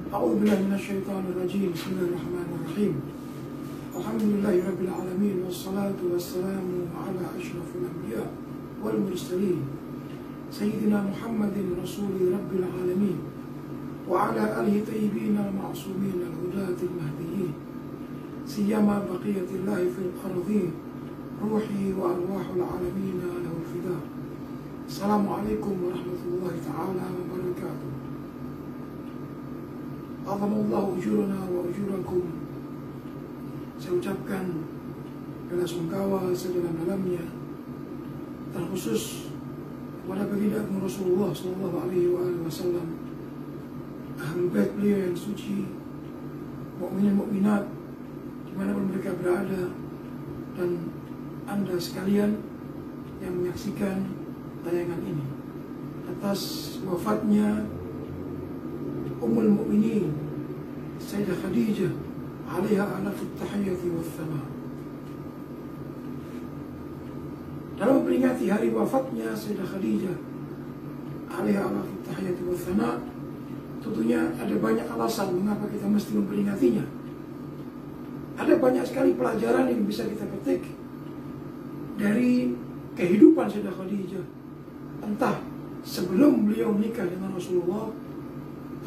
أعوذ بالله من الشيطان الرجيم. بسم الله الرحمن الرحيم. الحمد لله رب العالمين، والصلاة والسلام على أشرف الأنبياء والمرسلين سيدنا محمد رسول رب العالمين وعلى آله طيبين المعصومين الهداة المهديين، سيما بقية الله في الأرضين، روحي وأرواح العالمين له الفداء. السلام عليكم ورحمة الله تعالى وبركاته. Alhamdulillah ujurana wa ujurakum. Saya ucapkan bela sungkawa sedalam-dalamnya, terkhusus kepada baginda Agung Rasulullah Sallallahu Alaihi Wasallam, ahlul bait beliau yang suci, mukminin mukminat dimanapun mereka berada, dan Anda sekalian yang menyaksikan tayangan ini. Atas wafatnya Ummul Mukminin Sayyidah Khadijah alaiha alafut tahiyyati wa thana. Dalam memperingati hari wafatnya Sayyidah Khadijah alaiha alafut tahiyyati wa thana, tentunya ada banyak alasan mengapa kita mesti memperingatinya. Ada banyak sekali pelajaran yang bisa kita petik dari kehidupan Sayyidah Khadijah, entah sebelum beliau menikah dengan Rasulullah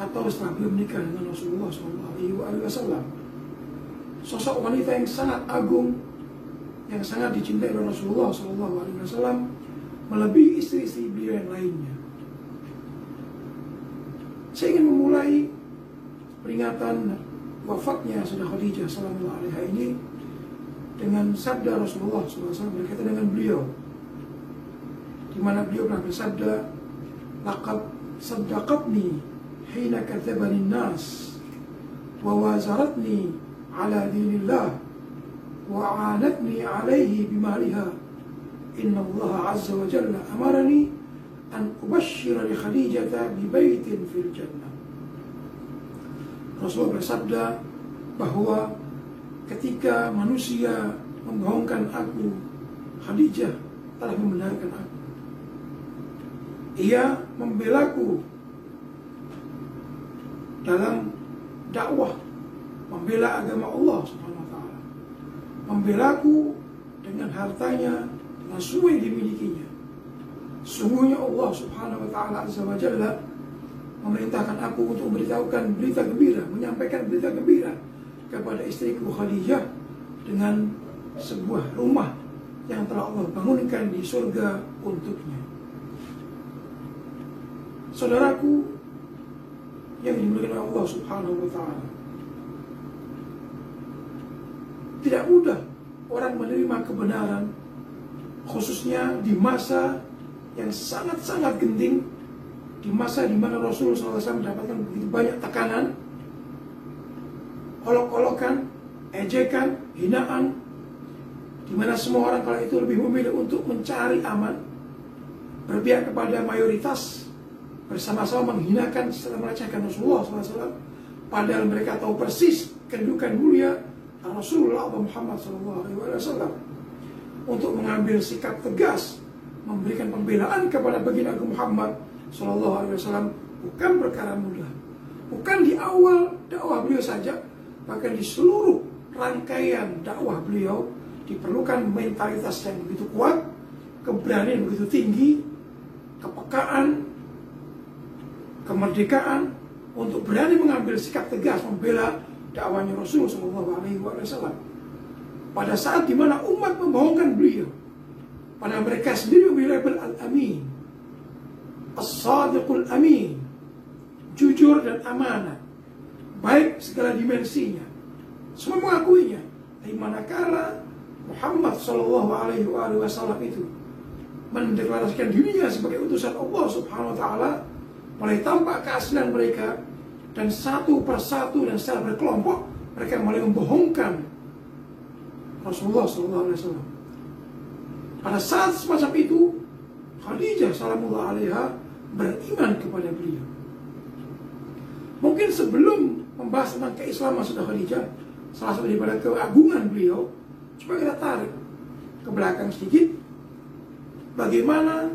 atau setelah beliau menikah dengan Rasulullah SAW. Sosok wanita yang sangat agung, yang sangat dicintai oleh Rasulullah SAW, melebihi istri-istri beliau yang lainnya. Saya ingin memulai peringatan wafatnya Sayyidah Khadijah sallallahu alaihi ini dengan sabda Rasulullah SAW berkaitan dengan beliau, di mana beliau pernah bersabda, "Laqad saddaqatni hina kadzabani nas wa wazaratni ala dinillah wa aanatni alaihi bimaliha. Inna Allah azza wa jalla amarani an ubashshira li Khadijata bi baitin fil jannah." Rasulullah bersabda bahwa ketika manusia membohongkan aku, Khadijah telah membenarkan aku. Ia membelaku dalam dakwah, membela agama Allah Subhanahu wa taala, membelaku dengan hartanya, dengan semua yang dimilikinya. Sungguhnya Allah Subhanahu wa taala azza wa jalla memerintahkan aku untuk memberitahukan berita gembira, menyampaikan berita gembira kepada istriku Khadijah dengan sebuah rumah yang telah Allah bangunkan di surga untuknya. Saudaraku yang dimuliakan oleh Allah Subhanahu wa taala, tidak mudah orang menerima kebenaran, khususnya di masa yang sangat-sangat genting, di masa di mana Rasulullah SAW mendapatkan begitu banyak tekanan, olok-olokan, ejekan, hinaan, di mana semua orang kala itu lebih memilih untuk mencari aman, berpihak kepada mayoritas, bersama-sama menghinakan serta melecehkan Rasulullah SAW, padahal mereka tahu persis kedudukan mulia Rasulullah Muhammad SAW. Untuk mengambil sikap tegas, memberikan pembelaan kepada baginda Muhammad SAW bukan perkara mudah. Bukan di awal dakwah beliau saja, bahkan di seluruh rangkaian dakwah beliau diperlukan mentalitas yang begitu kuat, keberanian begitu tinggi, kepekaan, kemerdekaan untuk berani mengambil sikap tegas membela dakwahnya Rasulullah SAW. Pada saat dimana umat membohongkan beliau, pada mereka sendiri memilih Al-Amin, As-Sadiqul Amin, jujur dan amanah, baik segala dimensinya, semua mengakuinya. Tapi manakala Muhammad SAW itu mendeklarasikan dirinya sebagai utusan Allah Subhanahu wa taala, mulai tampak keaslian mereka, dan satu persatu dan secara berkelompok mereka mulai membohongkan Rasulullah SAW. Pada saat semacam itu, Khadijah salamullah alaiha beriman kepada beliau. Mungkin sebelum membahas tentang keislaman Sayyidah Khadijah, salah satu daripada keagungan beliau, coba kita tarik ke belakang sedikit, bagaimana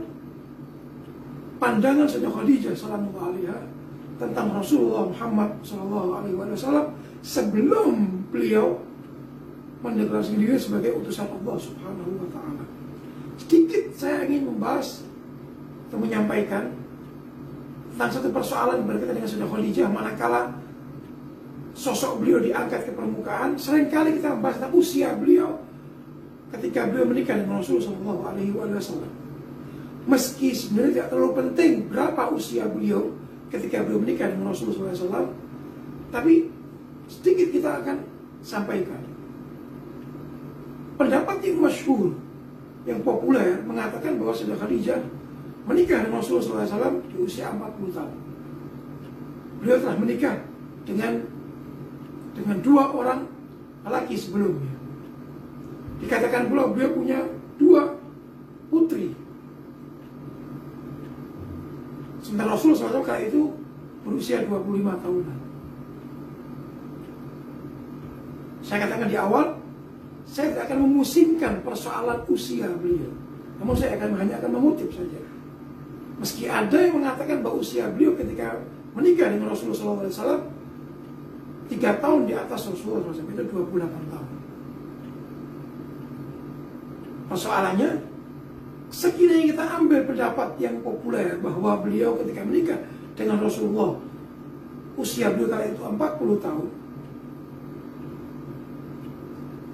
pandangan Sayyidah Khadijah salamullah alaiha tentang Rasulullah Muhammad SAW sebelum beliau mendeklarasikan diri sebagai utusan Allah Subhanahu wa Ta'ala. Sedikit saya ingin membahas atau menyampaikan tentang satu persoalan berkaitan dengan Sayyidah Khadijah. Manakala sosok beliau diangkat ke permukaan, seringkali kita membahas tentang usia beliau ketika beliau menikah dengan Rasulullah SAW. Meski sebenarnya tidak terlalu penting berapa usia beliau ketika beliau menikah dengan Rasulullah SAW, tapi sedikit kita akan sampaikan. Pendapat yang masyhur, yang populer, mengatakan bahwa Sayyidah Khadijah menikah dengan Rasulullah SAW di usia 40 tahun. Beliau telah menikah dengan 2 orang lelaki sebelumnya. Dikatakan pula beliau punya 2 putri. Sementara Rasulullah SAW kala itu berusia 25 tahunan. Saya katakan di awal, saya tidak akan memusingkan persoalan usia beliau. Namun saya hanya akan mengutip saja. Meski ada yang mengatakan bahwa usia beliau ketika menikah dengan Rasulullah SAW 3 tahun di atas Rasulullah SAW, itu 28 tahun. Persoalannya, sekiranya kita ambil pendapat yang populer bahwa beliau ketika menikah dengan Rasulullah usia beliau kala itu 40 tahun,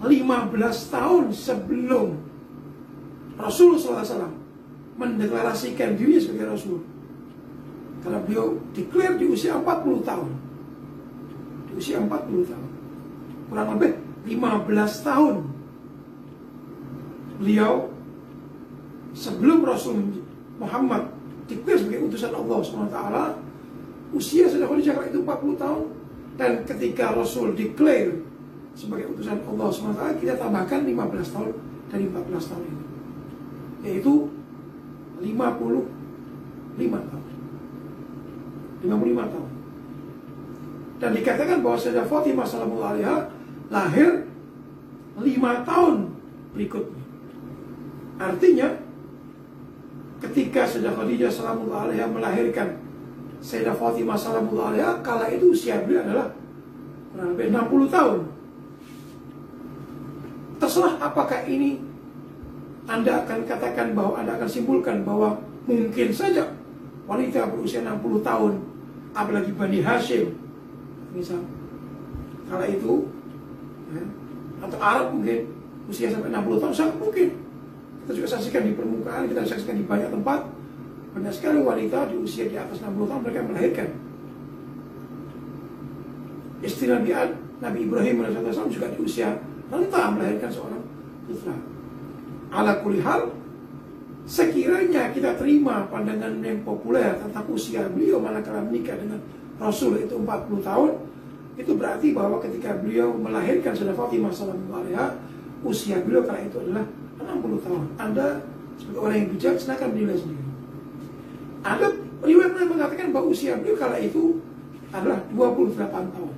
15 tahun sebelum Rasulullah SAW mendeklarasikan diri sebagai Rasul, karena beliau declare di usia 40 tahun, di usia 40 tahun, kurang lebih 15 tahun beliau sebelum Rasul Muhammad declare sebagai utusan Allah SWT. Usia Sayyidah Khadijah kala itu 40 tahun, dan ketika Rasul declare sebagai utusan Allah SWT, kita tambahkan 15 tahun dari 14 tahun ini, yaitu 55 tahun. 55 tahun. Dan dikatakan bahwa Sayyidah Fatimah sallallahu alaiha lahir 5 tahun berikutnya. Artinya ketika Sayyidah Khadijah sallallahu alaiha melahirkan Sayyidah Fatimah sallallahu alaiha, kala itu usia beliau adalah kurang lebih 60 tahun. Terserah apakah ini Anda akan katakan bahwa Anda akan simpulkan bahwa mungkin saja wanita berusia 60 tahun, apalagi Bani Hashim misal kala itu, ya, atau Arab mungkin usia sampai 60 tahun, sangat mungkin. Kita juga saksikan di permukaan, kita saksikan di banyak tempat, banyak sekali wanita di usia di atas 60 tahun mereka melahirkan. Istri Nabi Ibrahim AS juga di usia renta melahirkan seorang putra. Ala kulli hal, sekiranya kita terima pandangan yang populer tentang usia beliau manakala menikah dengan Rasul itu 40 tahun, itu berarti bahwa ketika beliau melahirkan Sayyidah Fatimah sallallahu alaiha, usia beliau kala itu adalah 60 tahun. Anda sebagai orang yang bijak, silakan menilai sendiri. Ada riwayat yang mengatakan bahwa usia beliau kala itu adalah 28 tahun.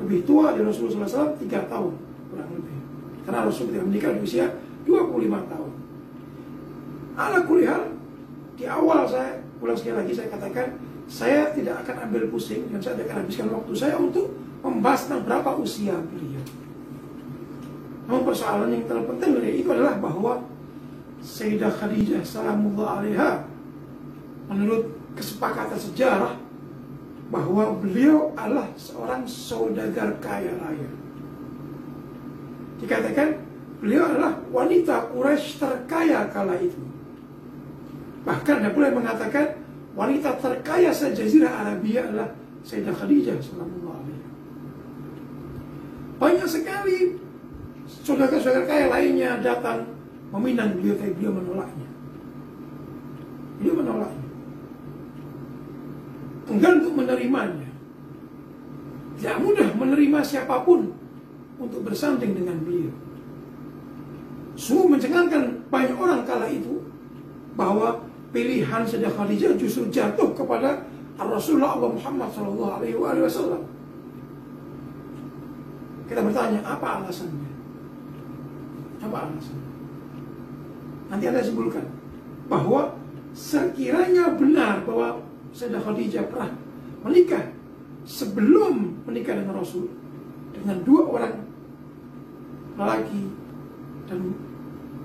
Lebih tua dari Rasulullah SAW 3 tahun kurang lebih. Karena Rasul ketika menikah di usia 25 tahun. Ala kulli hal, di awal saya ulang sekali lagi saya katakan, saya tidak akan ambil pusing dan saya tidak akan habiskan waktu saya untuk membahas tentang berapa usia beliau. Namun persoalan yang terpenting dari itu adalah bahwa Sayyidah Khadijah salamullah alaiha, menurut kesepakatan sejarah, bahwa beliau adalah seorang saudagar kaya raya. Dikatakan beliau adalah wanita Quraisy terkaya kala itu. Bahkan ada pula yang mengatakan wanita terkaya se-Jazirah Arabia adalah Sayyidah Khadijah sallallahu alaihi. Banyak sekali saudara-saudara kaya lainnya datang meminang beliau, tapi beliau menolaknya. Beliau menolaknya. Enggan untuk menerimanya. Tidak mudah menerima siapapun untuk bersanding dengan beliau. Sungguh mencengangkan banyak orang kala itu bahwa pilihan Sayyidah Khadijah justru jatuh kepada Rasulullah Muhammad SAW. Kita bertanya, apa alasannya? Apa alasannya? Nanti Anda simpulkan bahwa sekiranya benar bahwa Sayyidah Khadijah pernah menikah sebelum menikah dengan Rasul dengan 2 orang lelaki dan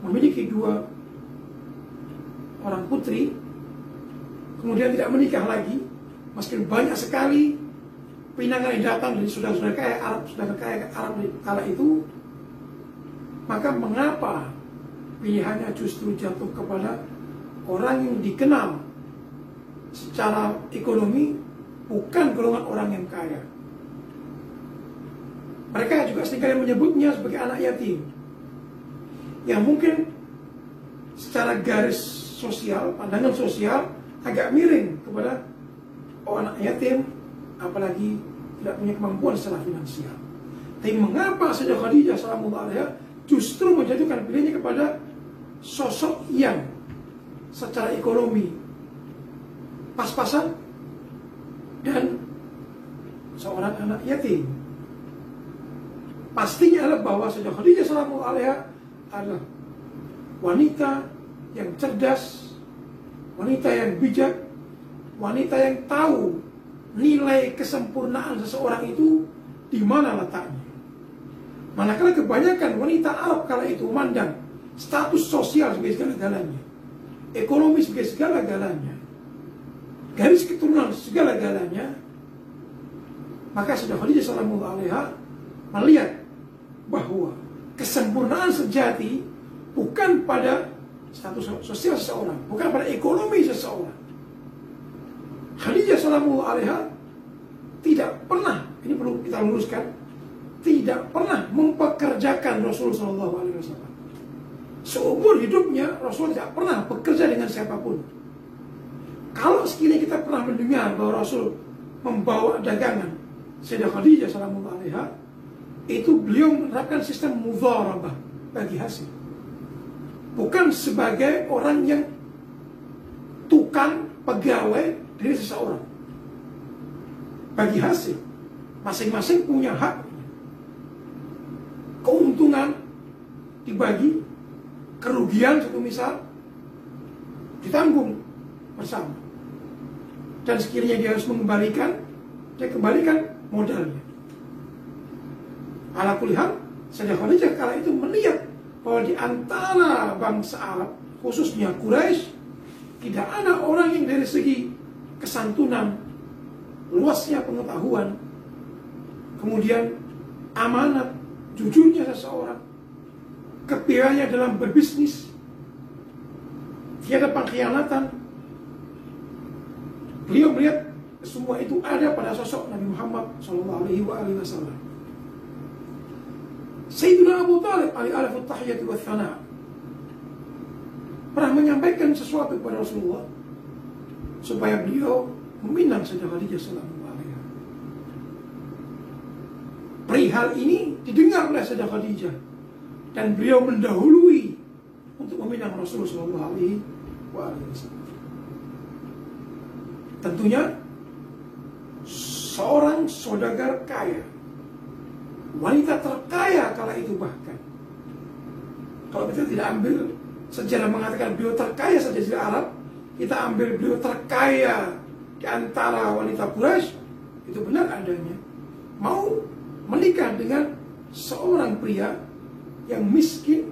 memiliki 2 orang putri, kemudian tidak menikah lagi, meskipun banyak sekali pinangan yang datang dari saudara-saudara kaya Arab, saudara kaya Arab di kala itu. Maka mengapa pilihannya justru jatuh kepada orang yang dikenal secara ekonomi bukan golongan orang yang kaya? Mereka juga seringkali menyebutnya sebagai anak yatim, yang mungkin secara garis sosial, pandangan sosial agak miring kepada anak yatim, apalagi tidak punya kemampuan secara finansial. Tapi mengapa Sayyidah Khadijah salamualaihi alaiha justru menjatuhkan pilihannya kepada sosok yang secara ekonomi pas-pasan dan seorang anak yatim? Pastinya adalah bahwa Sayyidah Khadijah salamualaihi alaiha adalah wanita yang cerdas, wanita yang bijak, wanita yang tahu nilai kesempurnaan seseorang itu di mana letaknya. Manakala kebanyakan wanita Arab kala itu memandang status sosial sebagai segala-galanya, ekonomi sebagai segala-galanya, garis keturunan segala-galanya, maka Sayyidah Khadijah sallallahu alaiha melihat bahwa kesempurnaan sejati bukan pada status sosial seseorang, bukan pada ekonomi seseorang. Khadijah sallallahu alaiha tidak pernah, ini perlu kita luruskan, tidak pernah mempekerjakan Rasul sallallahu alaihi wasallam. Seumur hidupnya Rasul tidak pernah bekerja dengan siapapun. Kalau sekiranya kita pernah mendengar bahwa Rasul membawa dagangan, Sayyidah Khadijah sallallahu alaiha itu beliau menerapkan sistem mudharabah, bagi hasil. Bukan sebagai orang yang tukang pegawai dari seseorang. Bagi hasil. Masing-masing punya hak. Keuntungan dibagi, kerugian satu misal ditanggung bersama. Dan sekiranya dia harus mengembalikan, dia kembalikan modalnya. Ala kulli hal, Sayyidah Khadijah kala itu melihat bahwa di antara bangsa Arab, khususnya Quraisy, tidak ada orang yang dari segi kesantunan, luasnya pengetahuan, kemudian amanat, jujurnya seseorang, kepilaiannya dalam berbisnis, tiada pengkhianatan. Beliau melihat semua itu ada pada sosok Nabi Muhammad SAW. Sayyidina Abu Talib alaihi tahiyyatu wa thana pernah menyampaikan sesuatu kepada Rasulullah supaya beliau meminang Sayyidah Khadijah sallallahu alaihi. Perihal ini didengar oleh Sayyidah Khadijah dan beliau mendahului untuk meminang Rasulullah sallallahu alaihi wasallam. Tentunya seorang saudagar kaya, wanita terkaya kala itu bahkan. Kalau kita tidak ambil sejarah mengatakan beliau terkaya saja di Arab, kita ambil beliau terkaya di antara wanita Quraisy, itu benar adanya. Mau menikah dengan seorang pria yang miskin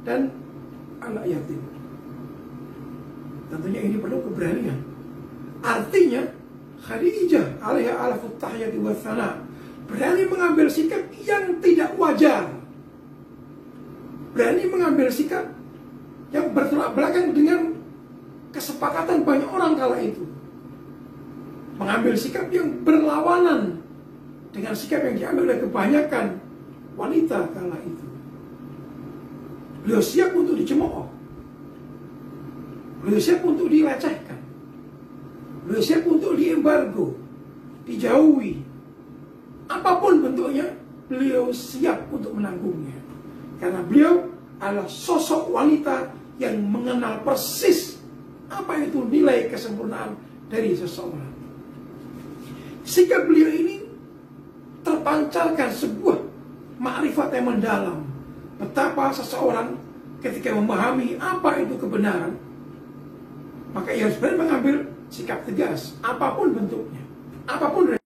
dan anak yatim. Tentunya ini perlu keberanian. Artinya Khadijah alaiha tahiyyatu wa thana berani mengambil sikap yang tidak wajar, berani mengambil sikap yang bertolak belakang dengan kesepakatan banyak orang kala itu, mengambil sikap yang berlawanan dengan sikap yang diambil oleh kebanyakan wanita kala itu. Beliau siap untuk dicemooh, beliau siap untuk dilecehkan, beliau siap untuk diembargo, dijauhi. Apapun bentuknya, beliau siap untuk menanggungnya. Karena beliau adalah sosok wanita yang mengenal persis apa itu nilai kesempurnaan dari seseorang. Sikap beliau ini terpancarkan sebuah makrifat yang mendalam. Betapa seseorang ketika memahami apa itu kebenaran, maka ia harus berani mengambil sikap tegas, apapun bentuknya, apapun